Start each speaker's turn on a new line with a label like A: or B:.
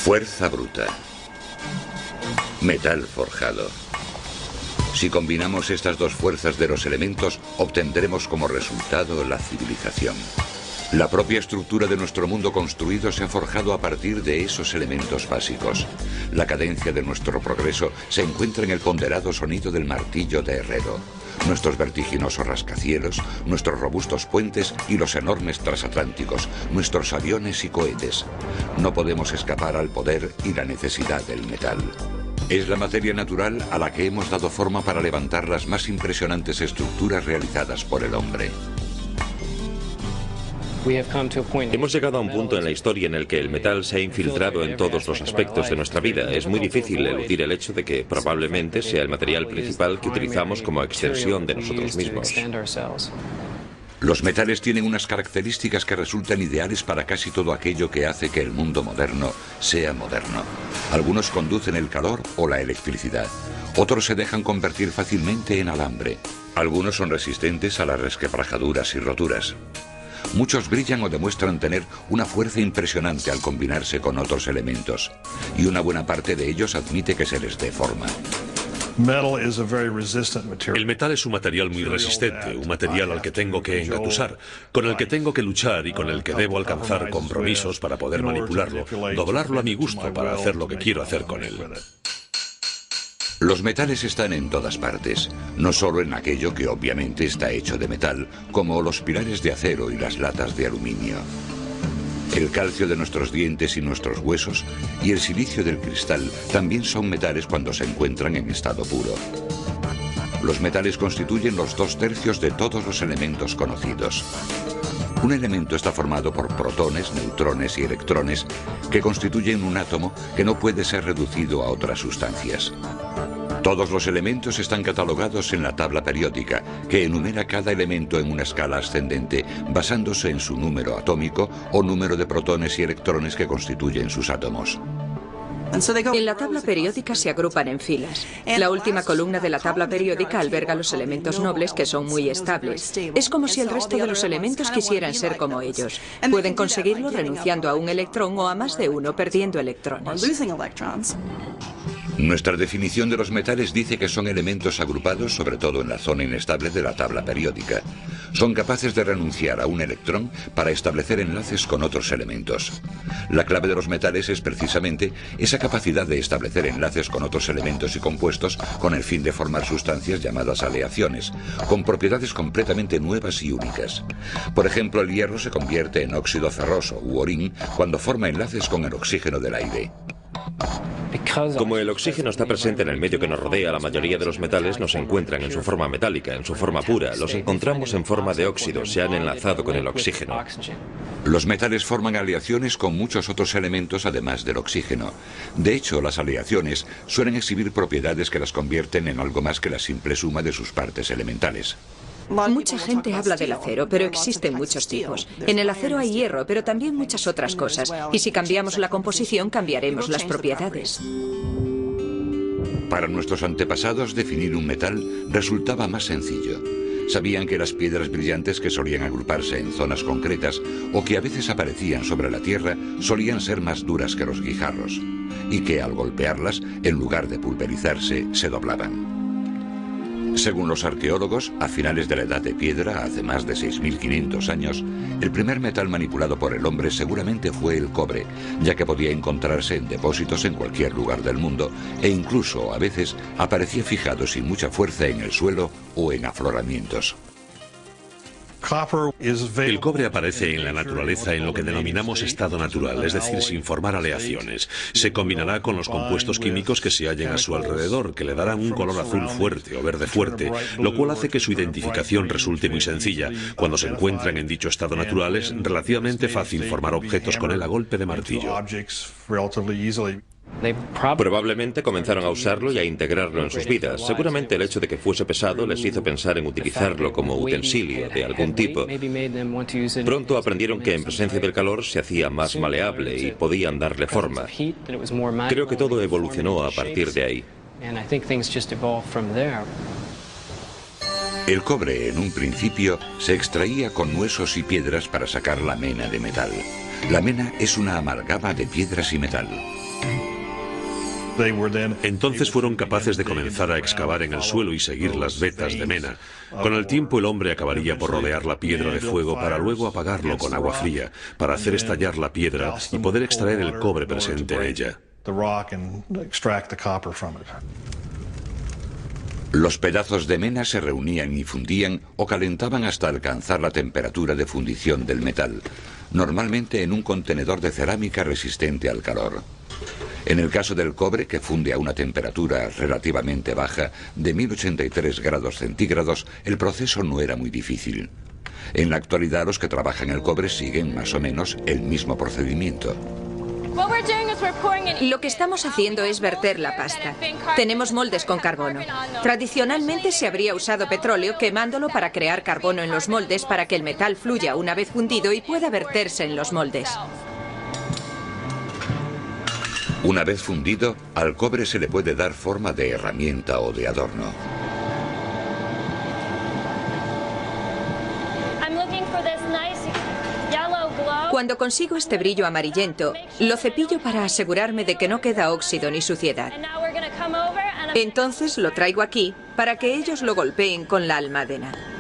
A: Fuerza bruta. Metal forjado. Si combinamos estas dos fuerzas de los elementos, obtendremos como resultado la civilización. La propia estructura de nuestro mundo construido se ha forjado a partir de esos elementos básicos. La cadencia de nuestro progreso se encuentra en el ponderado sonido del martillo de herrero. Nuestros vertiginosos rascacielos, nuestros robustos puentes y los enormes transatlánticos, nuestros aviones y cohetes. No podemos escapar al poder y la necesidad del metal. Es la materia natural a la que hemos dado forma para levantar las más impresionantes estructuras realizadas por el hombre.
B: Hemos llegado a un punto en la historia en el que el metal se ha infiltrado en todos los aspectos de nuestra vida. Es muy difícil eludir el hecho de que probablemente sea el material principal que utilizamos como extensión de nosotros mismos.
A: Los metales tienen unas características que resultan ideales para casi todo aquello que hace que el mundo moderno sea moderno. Algunos conducen el calor o la electricidad. Otros se dejan convertir fácilmente en alambre. Algunos son resistentes a las resquebrajaduras y roturas. Muchos brillan o demuestran tener una fuerza impresionante al combinarse con otros elementos. Y una buena parte de ellos admite que se les dé forma.
C: El metal es un material muy resistente, un material al que tengo que engatusar, con el que tengo que luchar y con el que debo alcanzar compromisos para poder manipularlo, doblarlo a mi gusto para hacer lo que quiero hacer con él.
A: Los metales están en todas partes, no solo en aquello que obviamente está hecho de metal, como los pilares de acero y las latas de aluminio. El calcio de nuestros dientes y nuestros huesos y el silicio del cristal también son metales cuando se encuentran en estado puro. Los metales constituyen los 2/3 de todos los elementos conocidos. Un elemento está formado por protones, neutrones y electrones que constituyen un átomo que no puede ser reducido a otras sustancias. Todos los elementos están catalogados en la tabla periódica, que enumera cada elemento en una escala ascendente, basándose en su número atómico o número de protones y electrones que constituyen sus átomos.
D: En la tabla periódica se agrupan en filas. La última columna de la tabla periódica alberga los elementos nobles que son muy estables. Es como si el resto de los elementos quisieran ser como ellos. Pueden conseguirlo renunciando a un electrón o a más de uno, perdiendo electrones.
A: Nuestra definición de los metales dice que son elementos agrupados sobre todo en la zona inestable de la tabla periódica. Son capaces de renunciar a un electrón para establecer enlaces con otros elementos. La clave de los metales es precisamente esa capacidad de establecer enlaces con otros elementos y compuestos con el fin de formar sustancias llamadas aleaciones, con propiedades completamente nuevas y únicas. Por ejemplo, el hierro se convierte en óxido ferroso u orín cuando forma enlaces con el oxígeno del aire.
B: Como el oxígeno está presente en el medio que nos rodea, la mayoría de los metales no se encuentran en su forma metálica, en su forma pura. Los encontramos en forma de óxido, se han enlazado con el oxígeno.
A: Los metales forman aleaciones con muchos otros elementos además del oxígeno. De hecho, las aleaciones suelen exhibir propiedades que las convierten en algo más que la simple suma de sus partes elementales.
D: Mucha gente habla del acero, pero existen muchos tipos. En el acero hay hierro, pero también muchas otras cosas. Y si cambiamos la composición, cambiaremos las propiedades.
A: Para nuestros antepasados, definir un metal resultaba más sencillo. Sabían que las piedras brillantes que solían agruparse en zonas concretas o que a veces aparecían sobre la tierra solían ser más duras que los guijarros y que al golpearlas, en lugar de pulverizarse, se doblaban. Según los arqueólogos, a finales de la Edad de Piedra, hace más de 6.500 años, el primer metal manipulado por el hombre seguramente fue el cobre, ya que podía encontrarse en depósitos en cualquier lugar del mundo e incluso, a veces, aparecía fijado sin mucha fuerza en el suelo o en afloramientos.
C: El cobre aparece en la naturaleza en lo que denominamos estado natural, es decir, sin formar aleaciones. Se combinará con los compuestos químicos que se hallen a su alrededor, que le darán un color azul fuerte o verde fuerte, lo cual hace que su identificación resulte muy sencilla. Cuando se encuentran en dicho estado natural es relativamente fácil formar objetos con él a golpe de martillo.
B: Probablemente comenzaron a usarlo y a integrarlo en sus vidas. Seguramente el hecho de que fuese pesado les hizo pensar en utilizarlo como utensilio de algún tipo. Pronto aprendieron que en presencia del calor se hacía más maleable y podían darle forma. Creo que todo evolucionó a partir de ahí.
A: El cobre, en un principio, se extraía con huesos y piedras para sacar la mena de metal. La mena es una amalgama de piedras y metal.
C: Entonces fueron capaces de comenzar a excavar en el suelo y seguir las vetas de mena. Con el tiempo el hombre acabaría por rodear la piedra de fuego para luego apagarlo con agua fría, para hacer estallar la piedra y poder extraer el cobre presente en ella.
A: Los pedazos de mena se reunían y fundían o calentaban hasta alcanzar la temperatura de fundición del metal, normalmente en un contenedor de cerámica resistente al calor. En el caso del cobre, que funde a una temperatura relativamente baja de 1083 grados centígrados, el proceso no era muy difícil. En la actualidad los que trabajan el cobre siguen más o menos el mismo procedimiento.
D: Lo que estamos haciendo es verter la pasta. Tenemos moldes con carbono. Tradicionalmente se habría usado petróleo quemándolo para crear carbono en los moldes para que el metal fluya una vez fundido y pueda verterse en los moldes.
A: Una vez fundido, al cobre se le puede dar forma de herramienta o de adorno.
D: Cuando consigo este brillo amarillento, lo cepillo para asegurarme de que no queda óxido ni suciedad. Entonces lo traigo aquí para que ellos lo golpeen con la almadena.